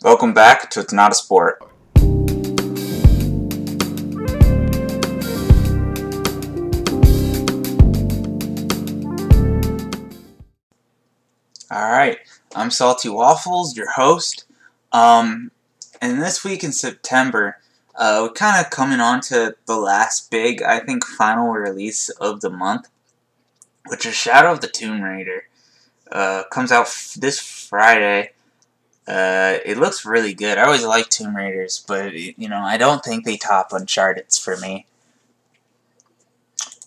Welcome back to It's Not a Sport. Alright, I'm Salty Waffles, your host. And this week in September, we're kind of coming on to the last big, I think, final release of the month, which is Shadow of the Tomb Raider. Comes out this Friday. It looks really good. I always like Tomb Raiders, but, I don't think they top Uncharted's for me.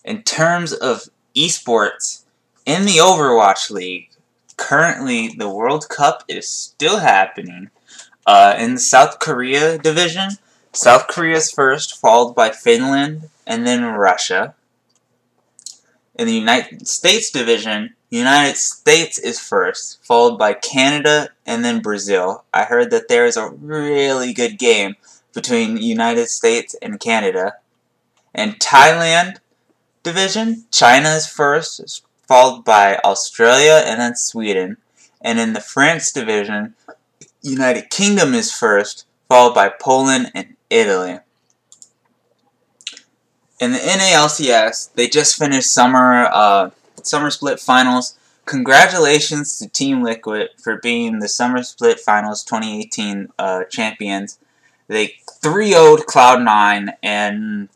In terms of esports, in the Overwatch League, currently the World Cup is still happening. In the South Korea division, South Korea is first, followed by Finland, and then Russia. In the United States division, United States is first, followed by Canada, and then Brazil. I heard that there is a really good game between United States and Canada. In Thailand division, China is first, followed by Australia, and then Sweden. And in the France division, United Kingdom is first, followed by Poland and Italy. In the NALCS, they just finished summer split finals. Congratulations to Team Liquid for being the Summer Split Finals 2018 champions. They 3-0'd Cloud9 in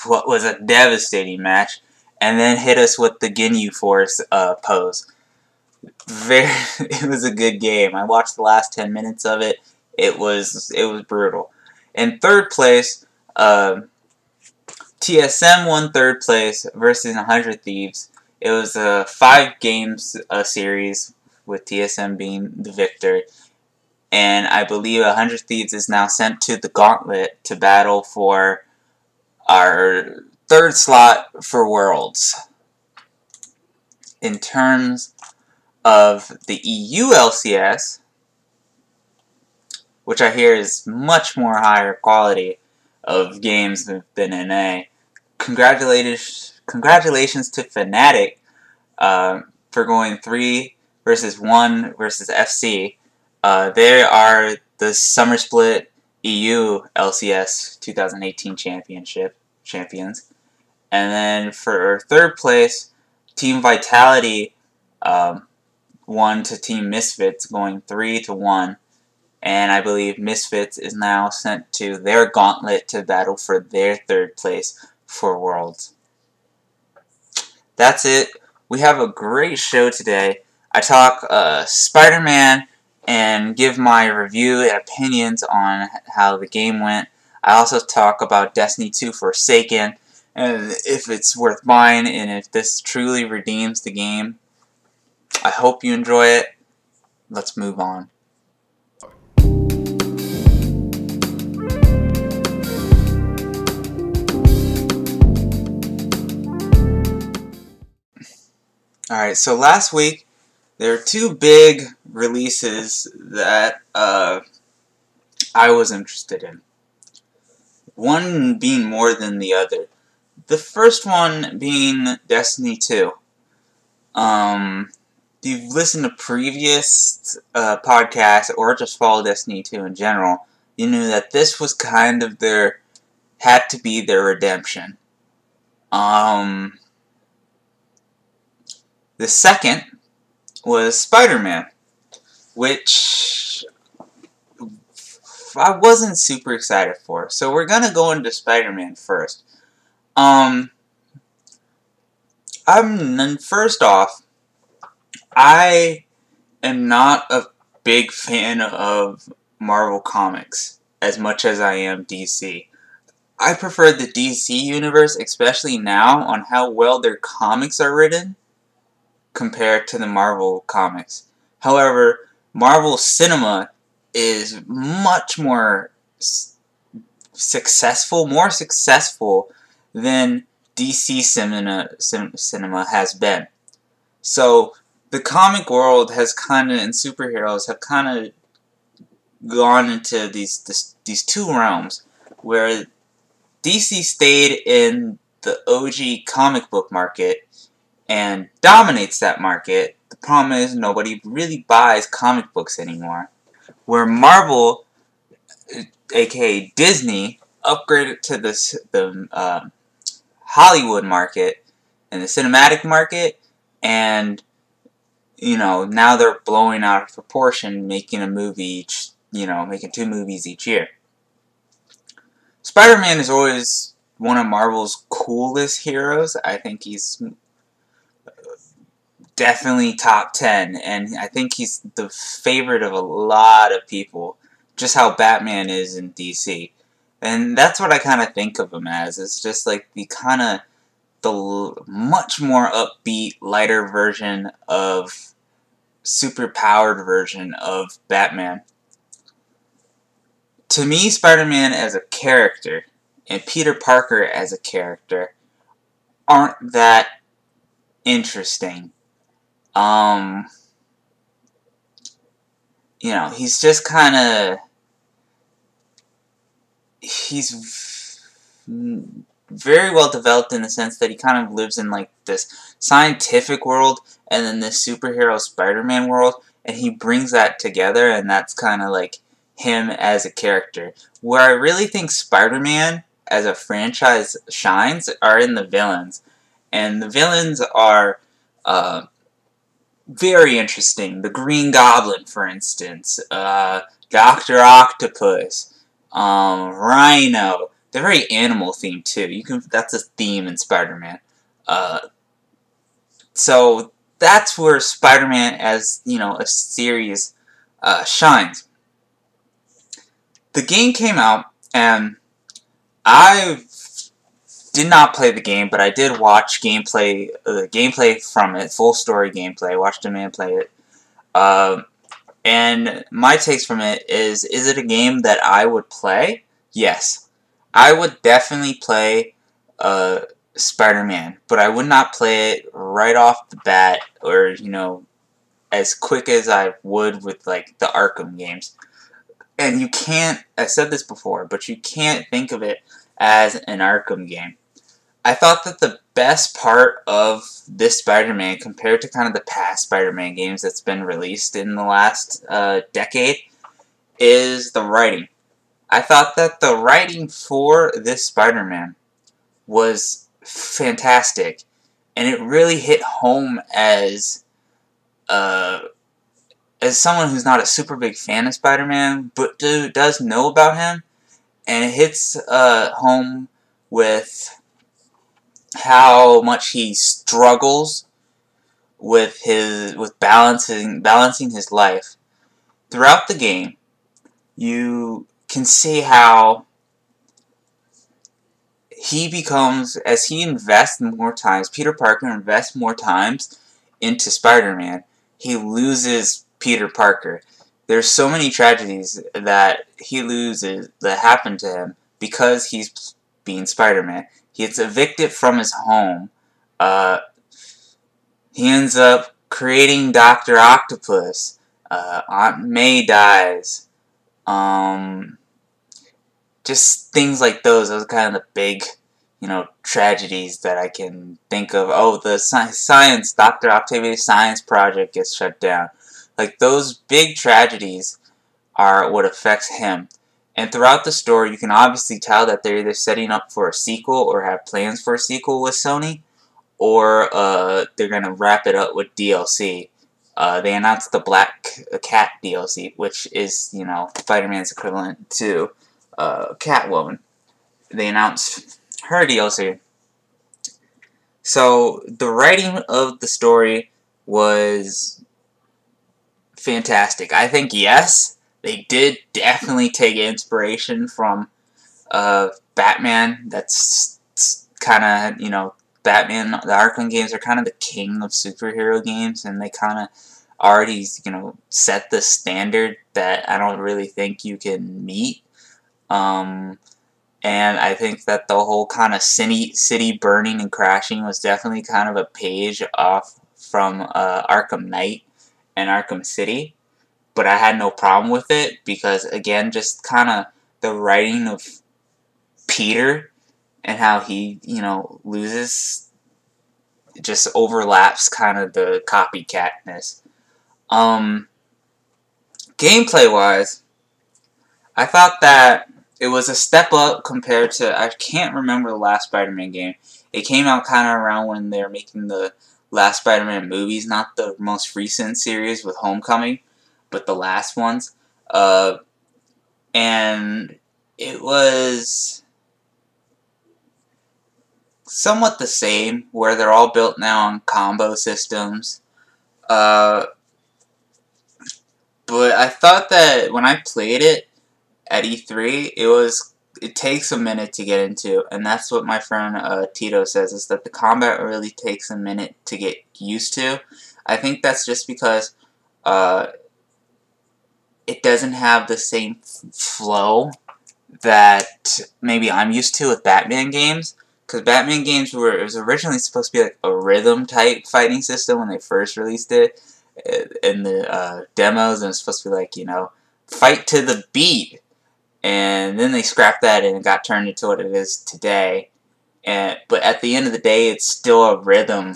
what was a devastating match, and then hit us with the Ginyu Force pose. It was a good game. I watched the last 10 minutes of it. It was brutal. In third place, TSM won third place versus 100 Thieves. It was a 5 games series with TSM being the victor. And I believe 100 Thieves is now sent to the Gauntlet to battle for our third slot for Worlds. In terms of the EU LCS, which I hear is much more higher quality of games than NA, congratulations to Fnatic for going 3 versus 1 versus FC. They are the Summer Split EU LCS 2018 champions. And then for third place, Team Vitality won to Team Misfits, going 3-1. And I believe Misfits is now sent to their Gauntlet to battle for their third place for Worlds. That's it. We have a great show today. I talk Spider-Man and give my review and opinions on how the game went. I also talk about Destiny 2 Forsaken, and if it's worth buying, and if this truly redeems the game. I hope you enjoy it. Let's move on. Alright, so last week, there were 2 big releases that I was interested in. One being more than the other. The first one being Destiny 2. If you've listened to previous podcasts or just followed Destiny 2 in general, you knew that this was kind of had to be their redemption. The second was Spider-Man, which I wasn't super excited for. So we're gonna go into Spider-Man first. First off, I am not a big fan of Marvel Comics as much as I am DC. I prefer the DC universe, especially now, on how well their comics are written compared to the Marvel comics. However, Marvel cinema is much more more successful than DC cinema has been. So the comic world has and superheroes have kind of gone into these 2 realms where DC stayed in the OG comic book market and dominates that market. The problem is nobody really buys comic books anymore. Where Marvel aka Disney, upgraded to the Hollywood market and the cinematic market, and now they're blowing out of proportion, making a movie each, making 2 movies each year. Spider-Man is always one of Marvel's coolest heroes. I think he's definitely top 10, and I think he's the favorite of a lot of people, just how Batman is in DC. And that's what I kind of think of him as. It's just like the much more upbeat, lighter version of, super-powered version of Batman. To me, Spider-Man as a character and Peter Parker as a character aren't that interesting. He's just kind of, he's very well developed in the sense that he kind of lives in like this scientific world and then this superhero Spider-Man world, and he brings that together, and that's kind of like him as a character. Where I really think Spider-Man as a franchise shines are in the villains, and the villains are very interesting. The Green Goblin, for instance, Dr. Octopus, Rhino. They're very animal themed too. That's a theme in Spider-Man. So that's where Spider-Man as a series shines. The game came out, and I did not play the game, but I did watch gameplay from it, full story gameplay. I watched a man play it. And my takes from it is it a game that I would play? Yes. I would definitely play Spider-Man, but I would not play it right off the bat, or, as quick as I would with, like, the Arkham games. And you can't, I said this before, but you can't think of it as an Arkham game. I thought that the best part of this Spider-Man, compared to kind of the past Spider-Man games that's been released in the last decade, is the writing. I thought that the writing for this Spider-Man was fantastic, and it really hit home as someone who's not a super big fan of Spider-Man, but does know about him, and it hits home with how much he struggles with balancing his life. Throughout the game, you can see how he becomes, as he invests more times, Peter Parker invests more times into Spider-Man, he loses Peter Parker. There's so many tragedies that he loses that happen to him because he's being Spider-Man. He gets evicted from his home. He ends up creating Dr. Octopus. Aunt May dies. Just things like those. Those are kind of the big, tragedies that I can think of. Oh, the science, Dr. Octavius' science project gets shut down. Like, those big tragedies are what affects him. And throughout the story, you can obviously tell that they're either setting up for a sequel or have plans for a sequel with Sony, or they're going to wrap it up with DLC. They announced the Black Cat DLC, which is, Spider-Man's equivalent to Catwoman. They announced her DLC. So, the writing of the story was fantastic. I think, yes, they did definitely take inspiration from Batman. That's kind of, Batman, the Arkham games are kind of the king of superhero games, and they kind of already, set the standard that I don't really think you can meet. And I think that the whole kind of city burning and crashing was definitely kind of a page off from Arkham Knight and Arkham City. But I had no problem with it because, again, just kind of the writing of Peter and how he, loses, just overlaps kind of the copycatness. Gameplay-wise, I thought that it was a step up compared to, I can't remember the last Spider-Man game. It came out kind of around when they were making the last Spider-Man movies, not the most recent series with Homecoming, but the last ones. And it was somewhat the same, where they're all built now on combo systems. But I thought that when I played it at E3, it takes a minute to get into, and that's what my friend Tito says, is that the combat really takes a minute to get used to. I think that's just because it doesn't have the same flow that maybe I'm used to with Batman games. Because Batman games it was originally supposed to be like a rhythm type fighting system when they first released it in the demos, and it was supposed to be like, you know, fight to the beat. And then they scrapped that and it got turned into what it is today. But at the end of the day, it's still a rhythm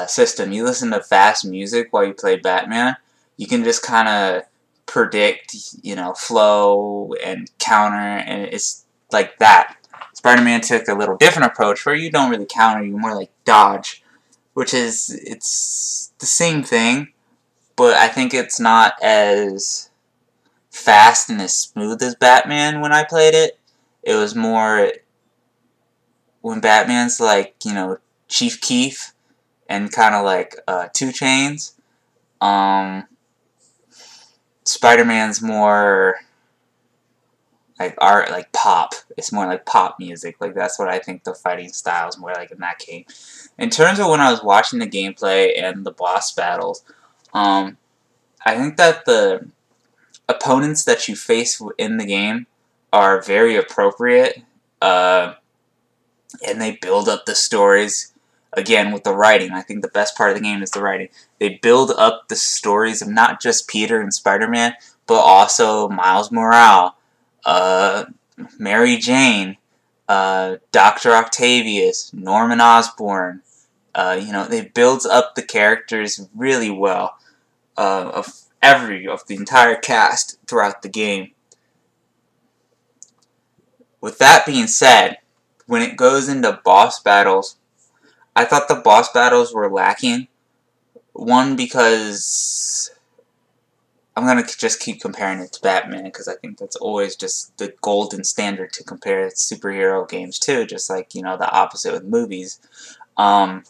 system. You listen to fast music while you play Batman, you can just kind of predict, you know, flow and counter, and it's like that. Spider-Man took a little different approach where you don't really counter, you more like dodge, which is, it's the same thing, but I think it's not as fast and as smooth as Batman when I played it. It was more when Batman's like, you know, Chief Keef and kind of like 2 Chainz. Spider-Man's more like art, like pop. It's more like pop music. Like, that's what I think the fighting style is more like in that game. In terms of when I was watching the gameplay and the boss battles, I think that the opponents that you face in the game are very appropriate, and they build up the stories. Again, with the writing, I think the best part of the game is the writing. They build up the stories of not just Peter and Spider-Man, but also Miles Morales, Mary Jane, Dr. Octavius, Norman Osborn. You know, they build up the characters really well, of the entire cast throughout the game. With that being said, when it goes into boss battles, I thought the boss battles were lacking. One, because I'm going to just keep comparing it to Batman, because I think that's always just the golden standard to compare superhero games to, just like, you know, the opposite with movies. Batman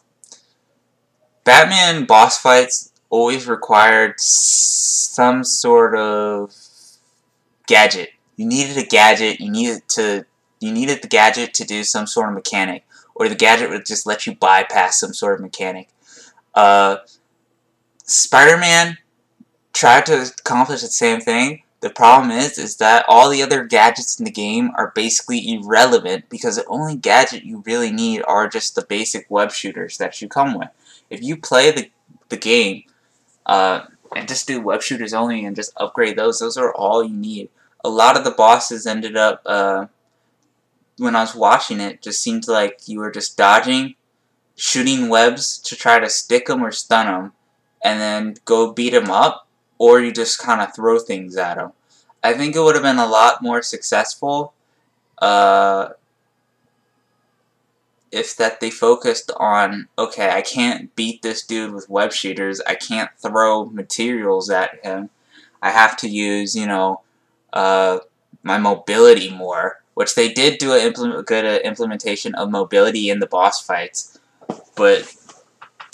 boss fights always required some sort of gadget. You needed a gadget, you needed the gadget to do some sort of mechanic, or the gadget would just let you bypass some sort of mechanic. Spider-Man tried to accomplish the same thing. The problem is that all the other gadgets in the game are basically irrelevant, because the only gadget you really need are just the basic web shooters that you come with. If you play the game and just do web shooters only and just upgrade those are all you need. A lot of the bosses ended up, when I was watching it, just seemed like you were just dodging, shooting webs to try to stick them or stun them, and then go beat them up, or you just kind of throw things at them. I think it would have been a lot more successful if that they focused on, okay, I can't beat this dude with web shooters, I can't throw materials at him, I have to use, you know, my mobility more, which they did do a good implementation of mobility in the boss fights, but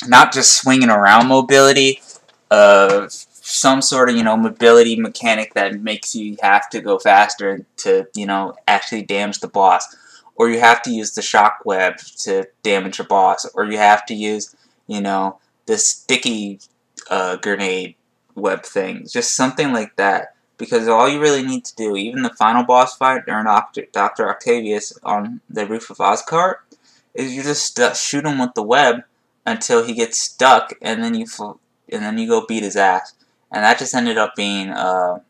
not just swinging around mobility, some sort of, you know, mobility mechanic that makes you have to go faster to, you know, actually damage the boss. Or you have to use the shock web to damage your boss. Or you have to use, you know, the sticky grenade web thing. Just something like that. Because all you really need to do, even the final boss fight during Dr. Octavius on the roof of Oscorp, is you just shoot him with the web until he gets stuck, and then you go beat his ass. And that just ended up being the,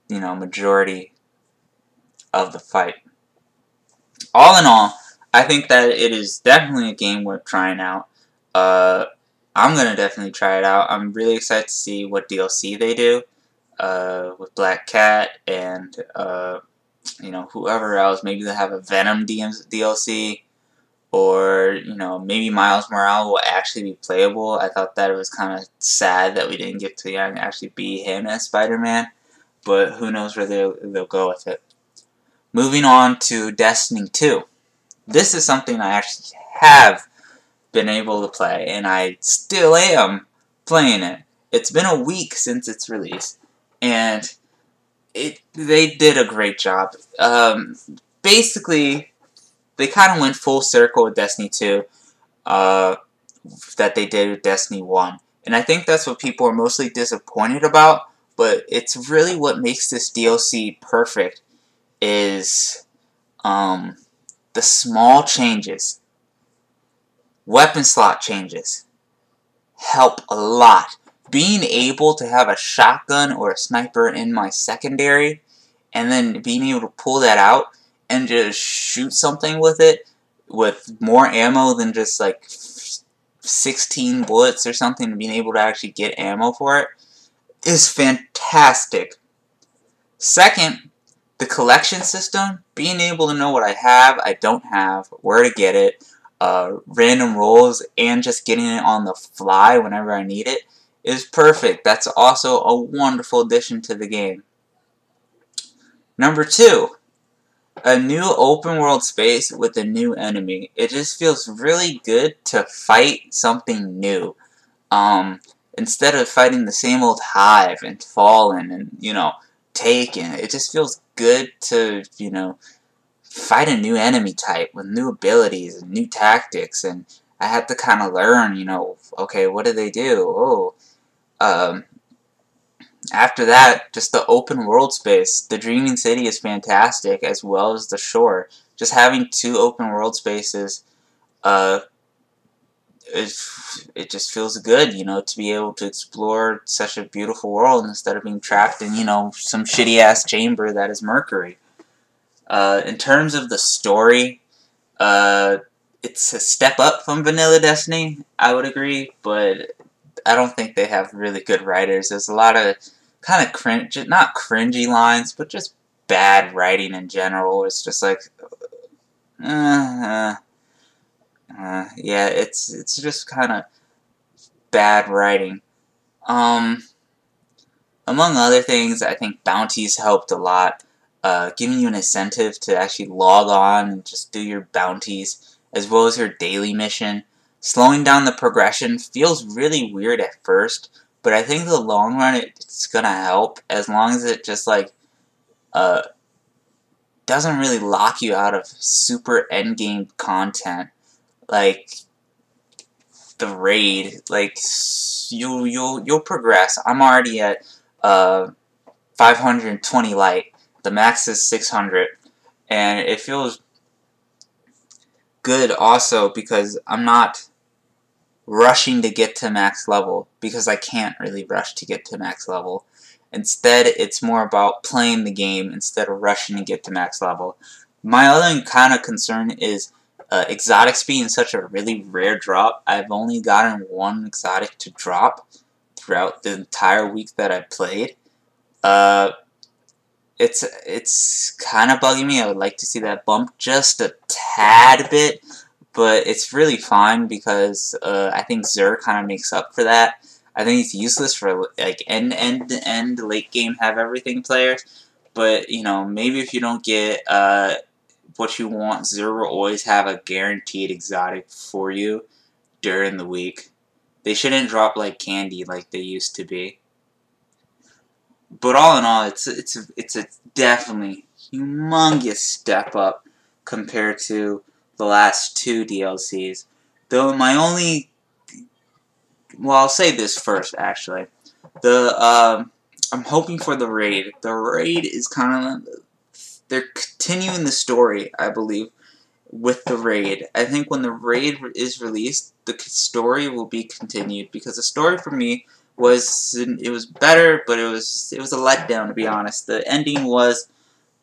you know, majority of the fight. All in all, I think that it is definitely a game worth trying out. I'm gonna definitely try it out. I'm really excited to see what DLC they do. with Black Cat and you know, whoever else. Maybe they have a Venom DLC, or you know, maybe Miles Morales will actually be playable. I thought that it was kind of sad that we didn't get to actually be him as Spider-Man, but who knows where they'll go with it. Moving on to Destiny 2. This is something I actually have been able to play, and I still am playing it. It's been a week since its release, and they did a great job. Basically, they kind of went full circle with Destiny 2 that they did with Destiny 1. And I think that's what people are mostly disappointed about, but it's really what makes this DLC perfect is the small changes. Weapon slot changes help a lot. Being able to have a shotgun or a sniper in my secondary, and then being able to pull that out and just shoot something with it with more ammo than just like 16 bullets or something, and being able to actually get ammo for it is fantastic. Second, the collection system, being able to know what I have, I don't have, where to get it, random rolls, and just getting it on the fly whenever I need it is perfect. That's also a wonderful addition to the game. Number 2, a new open world space with a new enemy. It just feels really good to fight something new. Instead of fighting the same old Hive and Fallen and, you know, Taken, it just feels good to, you know, fight a new enemy type with new abilities and new tactics. And I had to kind of learn, you know, okay, what do they do? Oh, after that, just the open world space. The Dreaming City is fantastic, as well as the shore. Just having 2 open world spaces, it just feels good, you know, to be able to explore such a beautiful world instead of being trapped in, you know, some shitty-ass chamber that is Mercury. In terms of the story, it's a step up from Vanilla Destiny, I would agree, but I don't think they have really good writers. There's a lot of kind of cringe, not cringy lines, but just bad writing in general. It's just like, yeah, it's just kind of bad writing. Among other things, I think bounties helped a lot, giving you an incentive to actually log on and just do your bounties, as well as your daily mission. Slowing down the progression feels really weird at first, but I think in the long run it's gonna help, as long as it just like doesn't really lock you out of super endgame content, like the raid. Like you'll progress. I'm already at 520 light. The max is 600, and it feels good also because I'm not rushing to get to max level, because I can't really rush to get to max level. Instead, it's more about playing the game instead of rushing to get to max level. My other kind of concern is exotics being such a really rare drop. I've only gotten 1 exotic to drop throughout the entire week that I played. It's kind of bugging me. I would like to see that bump just a tad bit, but it's really fine because I think Xur kind of makes up for that. I think it's useless for like end late game have everything players, but you know, maybe if you don't get what you want, Xur will always have a guaranteed exotic for you during the week. They shouldn't drop like candy like they used to be. But all in all, it's a definitely humongous step up compared to the last 2 DLCs. Though my only, well, I'll say this first actually. I'm hoping for the raid. The raid is kind of, they're continuing the story, I believe, with the raid. I think when the raid is released, the story will be continued, because the story for me was, it was better, but it was a letdown, to be honest. The ending was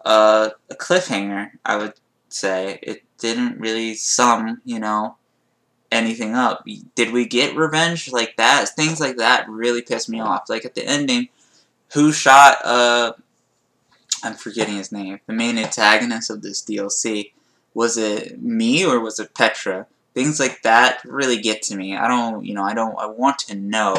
a cliffhanger, I would say. It didn't really sum, you know, anything up. Did we get revenge like that? Things like that really pissed me off. Like at the ending, who shot, I'm forgetting his name, the main antagonist of this DLC. Was it me or was it Petra? Things like that really get to me. I want to know.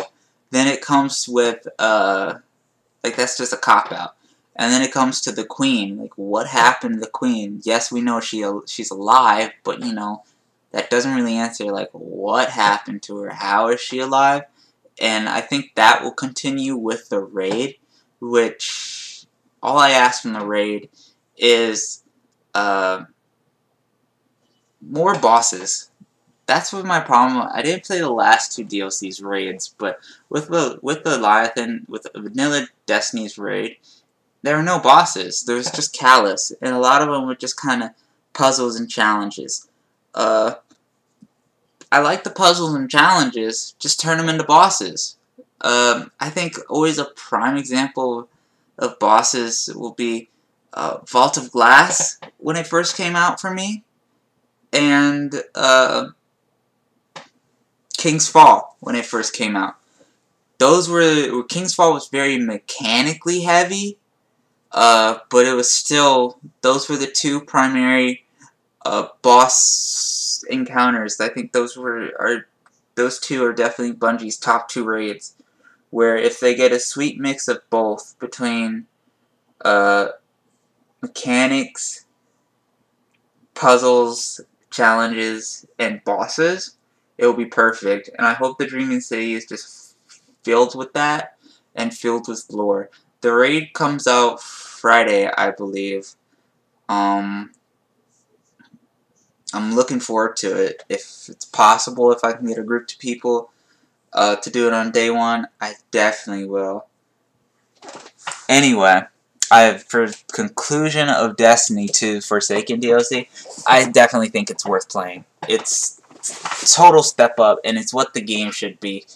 Then it comes with, like, that's just a cop-out. And then it comes to the queen. Like, what happened to the queen? Yes, we know she's alive, but, that doesn't really answer, like, what happened to her? How is she alive? And I think that will continue with the raid, which all I ask from the raid is more bosses. That's what my problem. I didn't play the last two DLC's raids, but with the Leviathan, with Vanilla Destiny's raid, there were no bosses. There was just Callus, and a lot of them were just kind of puzzles and challenges. I like the puzzles and challenges. Just turn them into bosses. I think always a prime example of bosses will be Vault of Glass when it first came out for me, and King's Fall when it first came out. King's Fall was very mechanically heavy, but it was still, those were the two primary boss encounters. I think those two are definitely Bungie's top two raids, where if they get a sweet mix of both between mechanics, puzzles, challenges, and bosses, it will be perfect. And I hope the Dreaming City is just filled with that and filled with lore. The raid comes out Friday, I believe. I'm looking forward to it. If it's possible, if I can get a group of people to do it on day one, I definitely will. Anyway, for conclusion of Destiny 2 Forsaken DLC, I definitely think it's worth playing. It's total step up, and it's what the game should be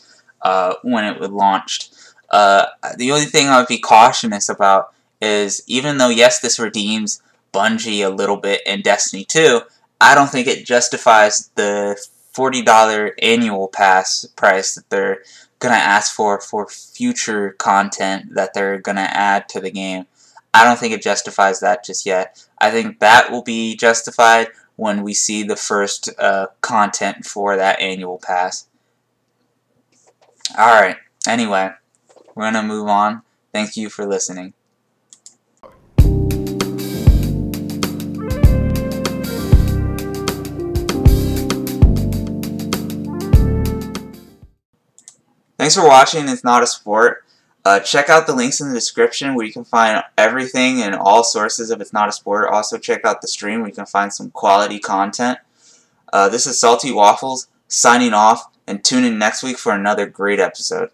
when it was launched. The only thing I would be cautious about is, even though, yes, this redeems Bungie a little bit in Destiny 2, I don't think it justifies the $40 annual pass price that they're going to ask for future content that they're going to add to the game. I don't think it justifies that just yet. I think that will be justified when we see the first content for that annual pass. Alright, anyway, we're going to move on. Thank you for listening. Thanks for watching It's Not a Sport. Check out the links in the description where you can find everything and all sources of It's Not a Sport. Also check out the stream where you can find some quality content. This is Salty Waffles signing off, and tune in next week for another great episode.